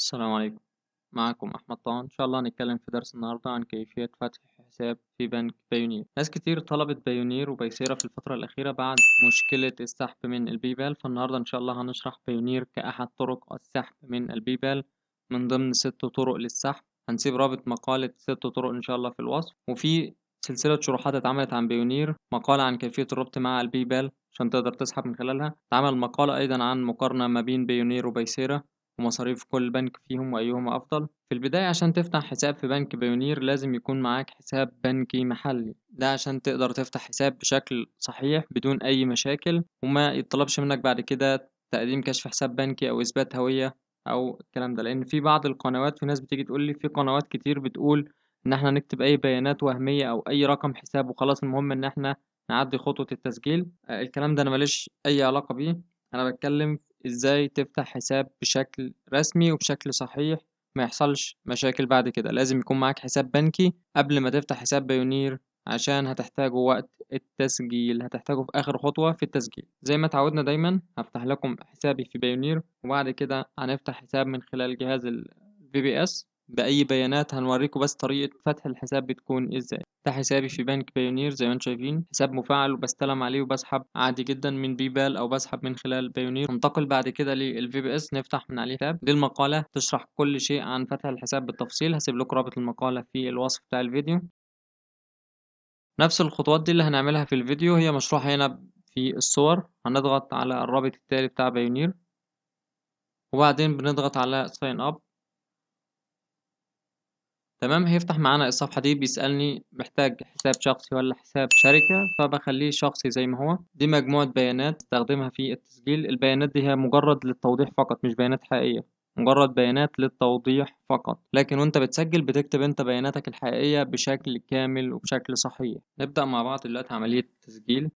السلام عليكم. معكم أحمد طه. إن شاء الله هنتكلم في درس النهاردة عن كيفية فتح حساب في بنك بايونير. ناس كتير طلبت بايونير وبايسيرا في الفترة الأخيرة بعد مشكلة السحب من البيبال، فالنهاردة إن شاء الله هنشرح بايونير كأحد طرق السحب من البيبال من ضمن 6 طرق للسحب. هنسيب رابط مقالة 6 طرق إن شاء الله في الوصف، وفي سلسلة شروحات اتعملت عن بايونير، مقالة عن كيفية الربط مع البيبال عشان تقدر تسحب من خلالها. اتعمل مقالة أيضا عن مقارنة ما بين بايونير وبايسيرا ومصاريف كل بنك فيهم وأيهما أفضل. في البداية عشان تفتح حساب في بنك بايونير لازم يكون معاك حساب بنكي محلي، ده عشان تقدر تفتح حساب بشكل صحيح بدون أي مشاكل، وما يطلبش منك بعد كده تقديم كشف حساب بنكي أو إثبات هوية أو الكلام ده. لأن في بعض القنوات، في ناس بتيجي تقولي في قنوات كتير بتقول إن احنا نكتب أي بيانات وهمية أو أي رقم حساب وخلاص، المهم إن احنا نعدي خطوة التسجيل. الكلام ده أنا ماليش أي علاقة بيه. أنا بتكلم ازاي تفتح حساب بشكل رسمي وبشكل صحيح، ما يحصلش مشاكل بعد كده. لازم يكون معاك حساب بنكي قبل ما تفتح حساب بايونير عشان هتحتاجه وقت التسجيل، هتحتاجه في آخر خطوة في التسجيل. زي ما اتعودنا دايما هفتح لكم حسابي في بايونير، وبعد كده هنفتح حساب من خلال جهاز ال VPS بأي بيانات. هنوريكم بس طريقة فتح الحساب بتكون ازاي. ده حسابي في بنك بايونير زي ما انتم شايفين، حساب مفعل وبستلم عليه وبسحب عادي جدا من بيبال او بسحب من خلال بايونير. ننتقل بعد كده للفي بي اس، نفتح من عليه تاب. دي المقالة تشرح كل شيء عن فتح الحساب بالتفصيل، هسيب لكم رابط المقالة في الوصف بتاع الفيديو. نفس الخطوات دي اللي هنعملها في الفيديو هي مشروحة هنا في الصور. هنضغط على الرابط التالي بتاع بايونير، وبعدين بنضغط على ساين اب. تمام، هيفتح معانا الصفحة دي بيسألني محتاج حساب شخصي ولا حساب شركة، فبخليه شخصي زي ما هو. دي مجموعة بيانات استخدمها في التسجيل. البيانات دي هي مجرد للتوضيح فقط، مش بيانات حقيقية، مجرد بيانات للتوضيح فقط. لكن وانت بتسجل بتكتب انت بياناتك الحقيقية بشكل كامل وبشكل صحيح. نبدأ مع بعض دلوقتي عملية التسجيل.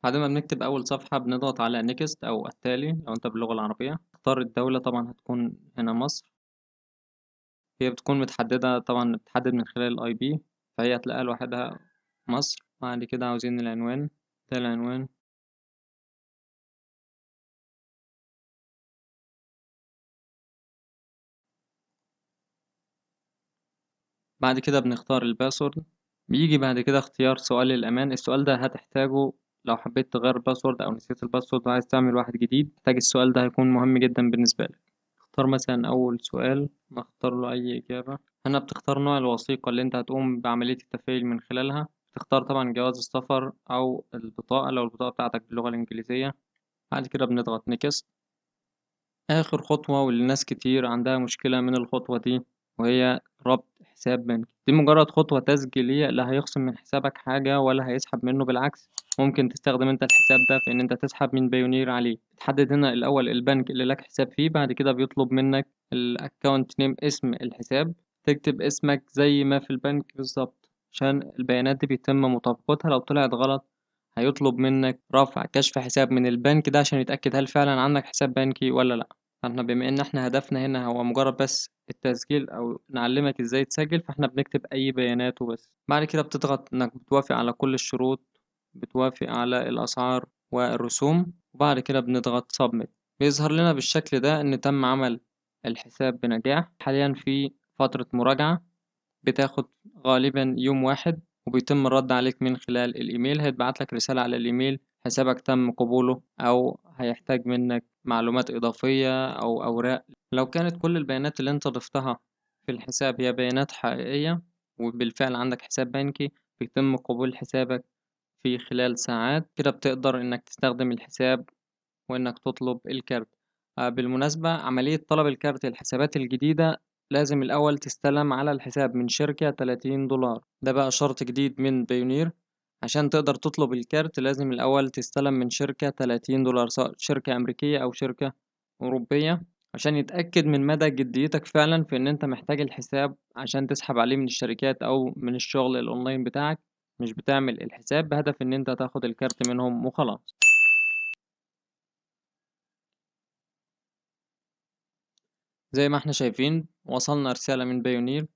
بعد ما بنكتب أول صفحة بنضغط على نيكست أو التالي لو انت باللغة العربية. اختار الدولة، طبعا هتكون هنا مصر. هي بتكون متحددة طبعا، بتحدد من خلال الاي بي، فهي هتلاقيها لوحدها مصر. بعد كده عاوزين العنوان، ده العنوان. بعد كده بنختار الباسورد. بيجي بعد كده اختيار سؤال الأمان. السؤال ده هتحتاجه لو حبيت تغير الباسورد أو نسيت الباسورد وعايز تعمل واحد جديد، محتاج السؤال ده، هيكون مهم جدا بالنسبة لك. اختار مثلا أول سؤال، نختار له أي إجابة. هنا بتختار نوع الوثيقة اللي انت هتقوم بعملية التفعيل من خلالها. تختار طبعا جواز السفر أو البطاقة لو البطاقة بتاعتك باللغة الإنجليزية. بعد كده بنضغط نيكست. آخر خطوة واللي ناس كتير عندها مشكلة من الخطوة دي، وهي ربط حساب بنكي. دي مجرد خطوة تسجيلية، لا هيخصم من حسابك حاجة ولا هيسحب منه، بالعكس ممكن تستخدم انت الحساب ده في ان انت تسحب من بايونير عليه. تحدد هنا الأول البنك اللي لك حساب فيه، بعد كده بيطلب منك الاكونت نيم، اسم الحساب. تكتب اسمك زي ما في البنك بالظبط عشان البيانات دي بيتم مطابقتها. لو طلعت غلط هيطلب منك رفع كشف حساب من البنك ده عشان يتأكد هل فعلا عندك حساب بنكي ولا لأ. فاحنا بما ان احنا هدفنا هنا هو مجرد بس التسجيل او نعلمك ازاي تسجل، فاحنا بنكتب اي بيانات وبس. بعد كده بتضغط انك بتوافق على كل الشروط، بتوافق على الاسعار والرسوم، وبعد كده بنضغط submit. بيظهر لنا بالشكل ده ان تم عمل الحساب بنجاح. حاليا في فترة مراجعة بتاخد غالبا يوم واحد، وبيتم الرد عليك من خلال الإيميل. هيتبعت لك رسالة على الإيميل حسابك تم قبوله، أو هيحتاج منك معلومات إضافية أو أوراق. لو كانت كل البيانات اللي أنت ضفتها في الحساب هي بيانات حقيقية وبالفعل عندك حساب بنكي، بيتم قبول حسابك في خلال ساعات. كده بتقدر إنك تستخدم الحساب وإنك تطلب الكارت. بالمناسبة عملية طلب الكارت الحسابات الجديدة لازم الأول تستلم على الحساب من شركة 30 دولار. ده بقى شرط جديد من بايونير. عشان تقدر تطلب الكارت لازم الأول تستلم من شركة 30 دولار، سواء شركة أمريكية أو شركة أوروبية، عشان يتأكد من مدى جديتك فعلا في إن أنت محتاج الحساب عشان تسحب عليه من الشركات أو من الشغل الأونلاين بتاعك. مش بتعمل الحساب بهدف إن أنت تاخد الكارت منهم وخلاص. زي ما احنا شايفين وصلنا رسالة من بايونير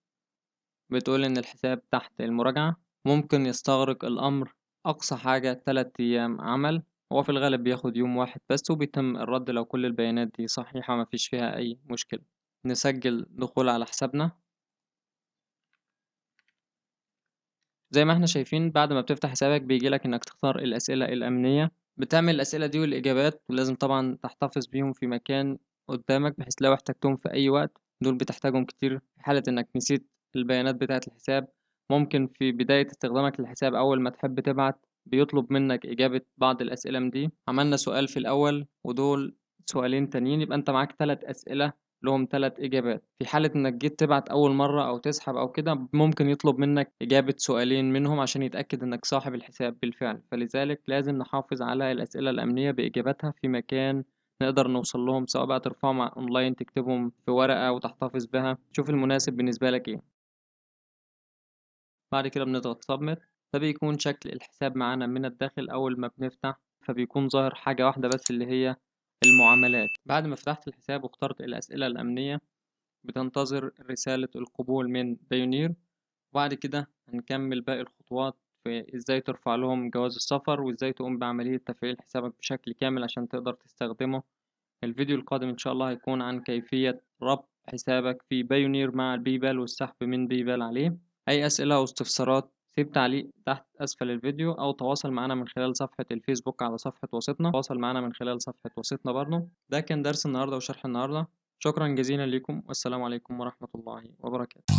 بتقول إن الحساب تحت المراجعة. ممكن يستغرق الأمر أقصى حاجة 3 أيام عمل. هو في الغالب بياخد يوم واحد بس، وبيتم الرد لو كل البيانات دي صحيحة مفيش فيها أي مشكلة. نسجل دخول على حسابنا. زي ما احنا شايفين بعد ما بتفتح حسابك بيجيلك إنك تختار الأسئلة الأمنية. بتعمل الأسئلة دي والإجابات، ولازم طبعا تحتفظ بيهم في مكان قدامك بحيث لو احتجتهم في أي وقت. دول بتحتاجهم كتير في حالة إنك نسيت البيانات بتاعة الحساب. ممكن في بداية استخدامك للحساب أول ما تحب تبعت بيطلب منك إجابة بعض الأسئلة من دي. عملنا سؤال في الأول ودول سؤالين تانيين، يبقى أنت معاك 3 أسئلة لهم 3 إجابات. في حالة إنك جيت تبعت أول مرة أو تسحب أو كده ممكن يطلب منك إجابة سؤالين منهم عشان يتأكد إنك صاحب الحساب بالفعل، فلذلك لازم نحافظ على الأسئلة الأمنية بإجاباتها في مكان نقدر نوصل لهم، سواء بقى ترفعهم أونلاين، تكتبهم في ورقة وتحتفظ بها، شوف المناسب بالنسبة لك إيه. بعد كده بنضغط submit. ده بيكون شكل الحساب معانا من الداخل أول ما بنفتح، فبيكون ظاهر حاجة واحدة بس اللي هي المعاملات. بعد ما فتحت الحساب واخترت الأسئلة الأمنية بتنتظر رسالة القبول من بايونير. وبعد كده هنكمل باقي الخطوات في ازاي ترفع لهم جواز السفر وازاي تقوم بعملية تفعيل حسابك بشكل كامل عشان تقدر تستخدمه. الفيديو القادم ان شاء الله هيكون عن كيفية ربط حسابك في بايونير مع البيبال والسحب من بيبال عليه. اي اسئلة او استفسارات سيب تعليق تحت اسفل الفيديو او تواصل معنا من خلال صفحة الفيسبوك على صفحة وسطنا. تواصل معنا من خلال صفحة وسطنا برضه. ده كان درس النهاردة وشرح النهاردة. شكرا جزيلا لكم والسلام عليكم ورحمة الله وبركاته.